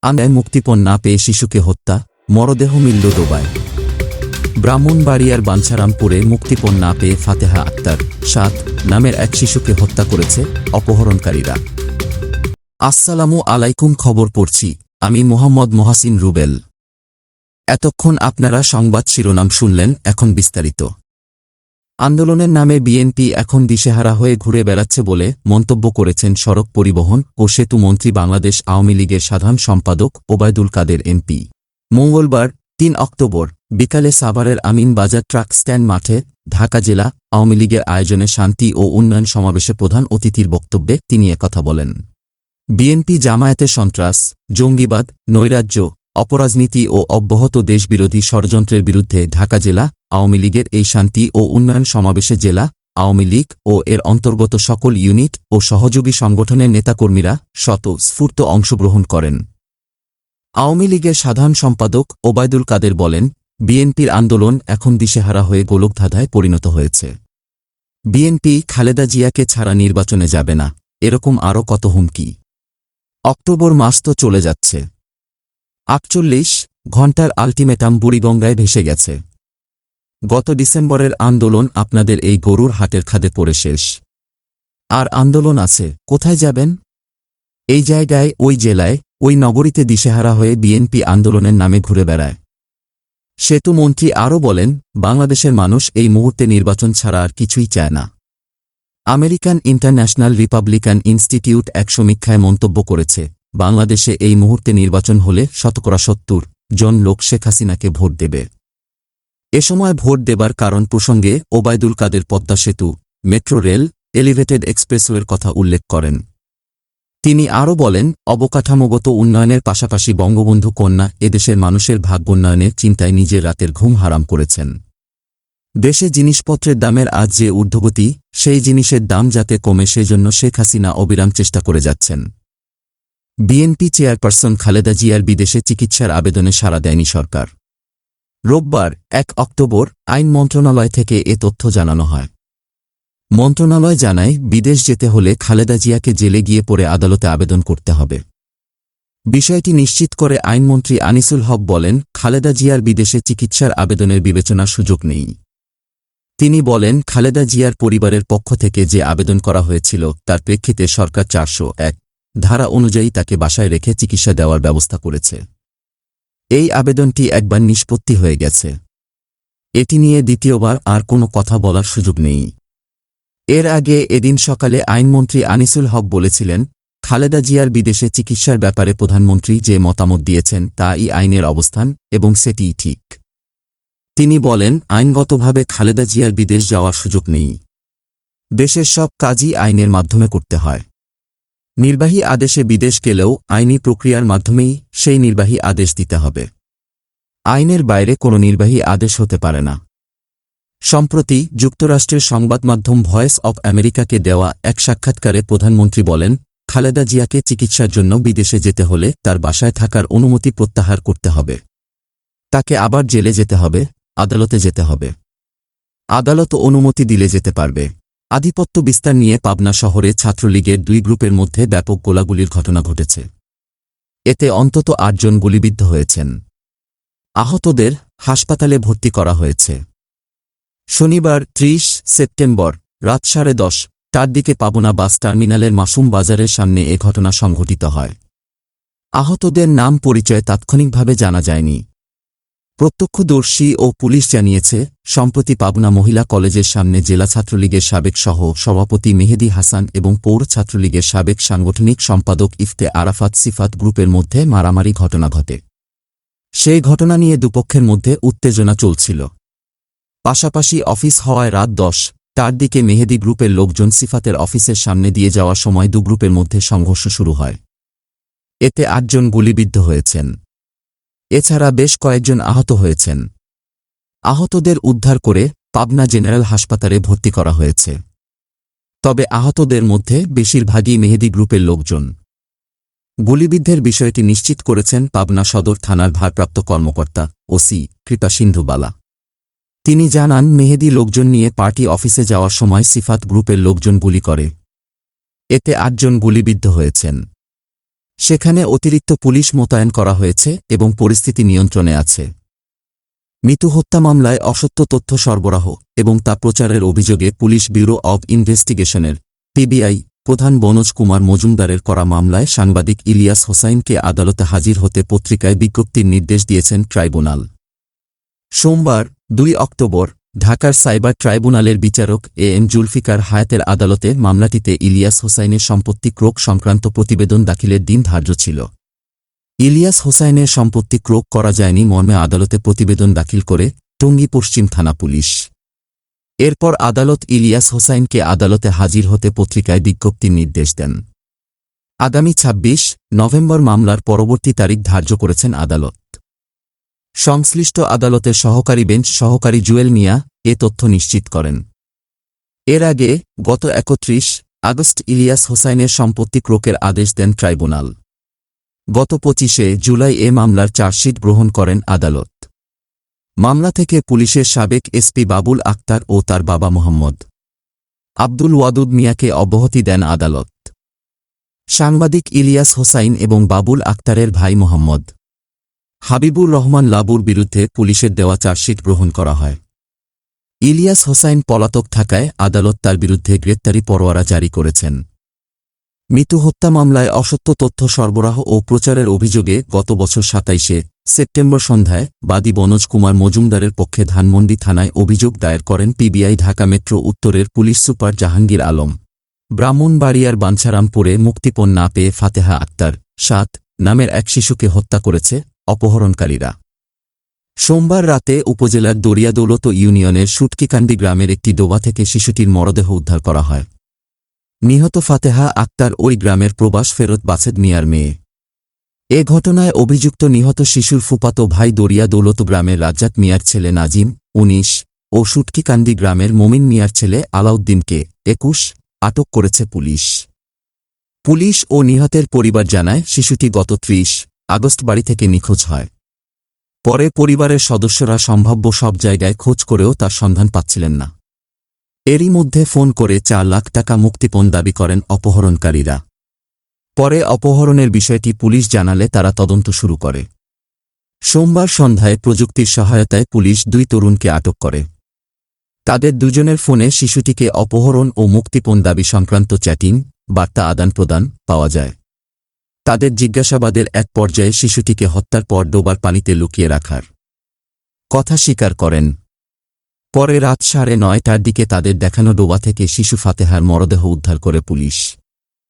আন্দায় মুক্তিপণ না পেয়ে শিশুকে হত্যা, মরদেহ মিলল ডোবায়। ব্রাহ্মণবাড়িয়ার বাঞ্ছারামপুরে মুক্তিপণ না পেয়ে ফাতেহা আক্তার ৭ নামের এক শিশুকে হত্যা করেছে অপহরণকারীরা। আসসালামু আলাইকুম, খবর পড়ছি আমি মোহাম্মদ মহাসিন রুবেল। এতক্ষণ আপনারা সংবাদ শিরোনাম শুনলেন, এখন বিস্তারিত। আন্দোলনের নামে বিএনপি এখন দিশেহারা হয়ে ঘুরে বেড়াচ্ছে বলে মন্তব্য করেছেন সড়ক পরিবহন ও সেতু মন্ত্রী বাংলাদেশ আওয়ামী লীগের সাধারণ সম্পাদক ওবায়দুল কাদের এমপি। মঙ্গলবার ৩ অক্টোবর বিকালে সাভারের আমিন বাজার ট্রাক স্ট্যান্ড মাঠে ঢাকা জেলা আওয়ামী লীগের আয়োজনে শান্তি ও উন্নয়ন সমাবেশে প্রধান অতিথির বক্তব্যে তিনি একথা বলেন। বিএনপি জামায়াতের সন্ত্রাস, জঙ্গিবাদ, নৈরাজ্য, অপরাজনীতি ও অব্যাহত দেশবিরোধী ষড়যন্ত্রের বিরুদ্ধে ঢাকা জেলা আওয়ামী লীগের এই শান্তি ও উন্নয়ন সমাবেশে জেলা আওয়ামী লীগ ও এর অন্তর্গত সকল ইউনিট ও সহযোগী সংগঠনের নেতাকর্মীরা স্বতঃস্ফূর্ত অংশগ্রহণ করেন। আওয়ামী লীগের সাধারণ সম্পাদক ওবায়দুল কাদের বলেন, বিএনপির আন্দোলন এখন দিশেহারা হয়ে গোলকধাঁধায় পরিণত হয়েছে। বিএনপি খালেদা জিয়াকে ছাড়া নির্বাচনে যাবে না, এরকম আরও কত হুমকি। অক্টোবর মাস তো চলে যাচ্ছে, ৪৮ ঘণ্টার আল্টিমেটাম বুড়িগঙ্গায় ভেসে গেছে। গত ডিসেম্বরের আন্দোলন আপনাদের এই গরুর হাটের খাদে পড়ে শেষ। আর আন্দোলন আছে, কোথায় যাবেন? এই জায়গায়, ওই জেলায়, ওই নগরীতে দিশেহারা হয়ে বিএনপি আন্দোলনের নামে ঘুরে বেড়ায়। সেতুমন্ত্রী আরও বলেন, বাংলাদেশের মানুষ এই মুহূর্তে নির্বাচন ছাড়া আর কিছুই চায় না। আমেরিকান ইন্টারন্যাশনাল রিপাবলিকান ইনস্টিটিউট এক সমীক্ষায় মন্তব্য করেছে, বাংলাদেশে এই মুহূর্তে নির্বাচন হলে ৭০% জন লোক শেখ হাসিনাকে ভোট দেবে। এ সময় ভোট দেবার কারণ প্রসঙ্গে ওবায়দুল কাদের পদ্মা সেতু, মেট্রো রেল, এলিভেটেড এক্সপ্রেসওয়ের কথা উল্লেখ করেন। তিনি আরও বলেন, অবকাঠামোগত উন্নয়নের পাশাপাশি বঙ্গবন্ধু কন্যা এদেশের মানুষের ভাগ্যোন্নয়নের চিন্তায় নিজের রাতের ঘুম হারাম করেছেন। দেশে জিনিসপত্রের দামের আজ যে ঊর্ধ্বগতি, সেই জিনিসের দাম যাতে কমে সেজন্য শেখ হাসিনা অবিরাম চেষ্টা করে যাচ্ছেন। বিএনপি চেয়ারপারসন খালেদা জিয়ার বিদেশে চিকিৎসার আবেদনে সাড়া দেয়নি সরকার। রোববার ১ অক্টোবর আইন মন্ত্রণালয় থেকে এ তথ্য জানানো হয়। মন্ত্রণালয় জানায়, বিদেশ যেতে হলে খালেদা জিয়াকে জেলে গিয়ে পরে আদালতে আবেদন করতে হবে। বিষয়টি নিশ্চিত করে আইনমন্ত্রী আনিসুল হক বলেন, খালেদা জিয়ার বিদেশে চিকিৎসার আবেদনের বিবেচনার সুযোগ নেই। তিনি বলেন, খালেদা জিয়ার পরিবারের পক্ষ থেকে যে আবেদন করা হয়েছিল তার প্রেক্ষিতে সরকার ৪০১ ধারা অনুযায়ী তাকে বাসায় রেখে চিকিৎসা দেওয়ার ব্যবস্থা করেছে। এই আবেদনটি একবার নিষ্পত্তি হয়ে গেছে। এটি নিয়ে দ্বিতীয়বার আর কোনো কথা বলার সুযোগ নেই। এর আগে এদিন সকালে আইনমন্ত্রী আনিসুল হক বলেছিলেন, খালেদা জিয়ার বিদেশে চিকিৎসার ব্যাপারে প্রধানমন্ত্রী যে মতামত দিয়েছেন তা-ই আইনের অবস্থান এবং সেটিই ঠিক। তিনি বলেন, আইনগতভাবে খালেদা জিয়ার বিদেশ যাওয়ার সুযোগ নেই। দেশের সব কাজই আইনের মাধ্যমে করতে হয়। নির্বাহী আদেশে বিদেশ গেলেও আইনি প্রক্রিয়ার মাধ্যমেই সেই নির্বাহী আদেশ দিতে হবে। আইনের বাইরে কোনো নির্বাহী আদেশ হতে পারে না। সম্প্রতি যুক্তরাষ্ট্রের সংবাদমাধ্যম ভয়েস অব আমেরিকাকে দেওয়া এক সাক্ষাৎকারে প্রধানমন্ত্রী বলেন, খালেদা জিয়াকে চিকিৎসার জন্য বিদেশে যেতে হলে তার বাসায় থাকার অনুমতি প্রত্যাহার করতে হবে। তাকে আবার জেলে যেতে হবে, আদালতে যেতে হবে। আদালত অনুমতি দিলে যেতে পারবে। আধিপত্য বিস্তার নিয়ে পাবনা শহরে ছাত্রলীগের ২ গ্রুপের মধ্যে ব্যাপক গোলাগুলির ঘটনা ঘটেছে। এতে অন্তত ৮ জন গুলিবিদ্ধ হয়েছেন। আহতদের হাসপাতালে ভর্তি করা হয়েছে। শনিবার ৩০ সেপ্টেম্বর রাত ১০:৩০টার দিকে পাবনা বাস টার্মিনালের মাসুম বাজারের সামনে এ ঘটনা সংঘটিত হয়। আহতদের নাম পরিচয় তাৎক্ষণিকভাবে জানা যায়নি। প্রত্যক্ষদর্শী ও পুলিশ জানিয়েছে, সম্প্রতি পাবনা মহিলা কলেজের সামনে জেলা ছাত্রলীগের সাবেক সহ সভাপতি মেহেদী হাসান এবং পৌর ছাত্রলীগের সাবেক সাংগঠনিক সম্পাদক ইফতে আরাফাত সিফাত গ্রুপের মধ্যে মারামারি ঘটনা ঘটে। সেই ঘটনা নিয়ে দুপক্ষের মধ্যে উত্তেজনা চলছিল। পাশাপাশি অফিস হওয়ায় রাত ১০টার দিকে মেহেদী গ্রুপের লোকজন সিফাতের অফিসের সামনে দিয়ে যাওয়ার সময় ২ গ্রুপের মধ্যে সংঘর্ষ শুরু হয়। এতে ৮ জন গুলিবিদ্ধ হয়েছেন। এছাড়া বেশ কয়েকজন আহত হয়েছেন। আহতদের উদ্ধার করে পাবনা জেনারেল হাসপাতালে ভর্তি করা হয়েছে। তবে আহতদের মধ্যে বেশিরভাগই মেহেদী গ্রুপের লোকজন। গুলিবিদ্ধের বিষয়টি নিশ্চিত করেছেন পাবনা সদর থানার ভারপ্রাপ্ত কর্মকর্তা ওসি কৃপা সিন্ধু বালা। তিনি জানান, মেহেদী লোকজন নিয়ে পার্টি অফিসে যাওয়ার সময় সিফাত গ্রুপের লোকজন গুলি করে। এতে ৮ জন গুলিবিদ্ধ হয়েছেন। সেখানে অতিরিক্ত পুলিশ মোতায়েন করা হয়েছে এবং পরিস্থিতি নিয়ন্ত্রণে আছে। মিতু হত্যা মামলায় অসত্য তথ্য সরবরাহ এবং তা প্রচারের অভিযোগে পুলিশ ব্যুরো অব ইনভেস্টিগেশনের পিবিআই প্রধান বনোজ কুমার মজুমদারের করা মামলায় সাংবাদিক ইলিয়াস হোসাইনকে আদালতে হাজির হতে পত্রিকায় বিজ্ঞপ্তির নির্দেশ দিয়েছেন ট্রাইব্যুনাল। সোমবার ২ অক্টোবর ঢাকার সাইবার ট্রাইব্যুনালের বিচারক এএম জুলফিকার হায়াতের আদালতে মামলাটিতে ইলিয়াস হোসাইনের সম্পত্তি ক্রোক সংক্রান্ত প্রতিবেদন দাখিলের দিন ধার্য ছিল। ইলিয়াস হোসাইনের সম্পত্তি ক্রোক করা যায়নি মর্মে আদালতে প্রতিবেদন দাখিল করে টঙ্গী পশ্চিম থানা পুলিশ। এরপর আদালত ইলিয়াস হোসাইনকে আদালতে হাজির হতে পত্রিকায় বিজ্ঞপ্তির নির্দেশ দেন। আগামী ২৬ নভেম্বর মামলার পরবর্তী তারিখ ধার্য করেছেন আদালত। সংশ্লিষ্ট আদালতের সহকারী বেঞ্চ সহকারী জুয়েল মিয়া এ তথ্য নিশ্চিত করেন। এর আগে গত ৩১ আগস্ট ইলিয়াস হোসাইনের সম্পত্তি ক্রোকের আদেশ দেন ট্রাইব্যুনাল। গত ২৫ জুলাই এ মামলার চার্জশিট গ্রহণ করেন আদালত। মামলা থেকে পুলিশের সাবেক এসপি বাবুল আক্তার ও তার বাবা মোহাম্মদ আব্দুল ওয়াদুদ মিয়াকে অব্যাহতি দেন আদালত। সাংবাদিক ইলিয়াস হোসাইন এবং বাবুল আক্তারের ভাই মোহাম্মদ হাবিবুর রহমান লাবুর বিরুদ্ধে পুলিশের দেওয়া চার্জশিট গ্রহণ করা হয়। ইলিয়াস হোসাইন পলাতক থাকায় আদালত তার বিরুদ্ধে গ্রেপ্তারি পরোয়ানা জারি করেছেন। মিতু হত্যা মামলায় অসত্য তথ্য সরবরাহ ও প্রচারের অভিযোগে গত বছর ২৭ সেপ্টেম্বর সন্ধ্যায় বাদী বনোজ কুমার মজুমদারের পক্ষে ধানমন্ডি থানায় অভিযোগ দায়ের করেন পিবিআই ঢাকা মেট্রো উত্তরের পুলিশ সুপার জাহাঙ্গীর আলম। ব্রাহ্মণবাড়িয়ার বাঞ্ছারামপুরে মুক্তিপণ না পেয়ে ফাতেহা আক্তার ৭ নামের এক শিশুকে হত্যা করেছে অপহরণকারীরা। সোমবার রাতে উপজেলার দরিয়াদৌলত ইউনিয়নের সুটকিকান্দি গ্রামের একটি ডোবা থেকে শিশুটির মরদেহ উদ্ধার করা হয়। নিহত ফাতেহা আক্তার ওই গ্রামের প্রবাস ফেরত বাছেদ মিয়ার মেয়ে। এ ঘটনায় অভিযুক্ত নিহত শিশুর ফুফাতো ভাই দরিয়াদৌলত গ্রামের রাজ্জাক মিয়ার ছেলে নাজিম ১৯ ও সুটকিকান্দি গ্রামের মোমিন মিয়ার ছেলে আলাউদ্দিনকে ২১ আটক করেছে পুলিশ। পুলিশ ও নিহতের পরিবার জানায় শিশুটি গত ৩০ আগস্ট বাড়ি থেকে নিখোঁজ হয়। পরে পরিবারের সদস্যরা সম্ভাব্য সব জায়গায় খোঁজ করেও তার সন্ধান পাচ্ছিলেন না। এরই মধ্যে ফোন করে ৪ লাখ টাকা মুক্তিপণ দাবি করেন অপহরণকারীরা। পরে অপহরণের বিষয়টি পুলিশ জানালে তারা তদন্ত শুরু করে। সোমবার সন্ধ্যায় প্রযুক্তির সহায়তায় পুলিশ ২ তরুণকে আটক করে। তাদের দুজনের ফোনে শিশুটিকে অপহরণ ও মুক্তিপণ দাবি সংক্রান্ত চ্যাটিং বার্তা আদান প্রদান পাওয়া যায়। তাদের জিজ্ঞাসাবাদের এক পর্যায়ে শিশুটিকে হত্যার পর ডোবার পানিতে লুকিয়ে রাখার কথা স্বীকার করেন। পরে রাত ৯:৩০টার দিকে তাদের দেখানো ডোবা থেকে শিশু ফাতেহার মরদেহ উদ্ধার করে পুলিশ।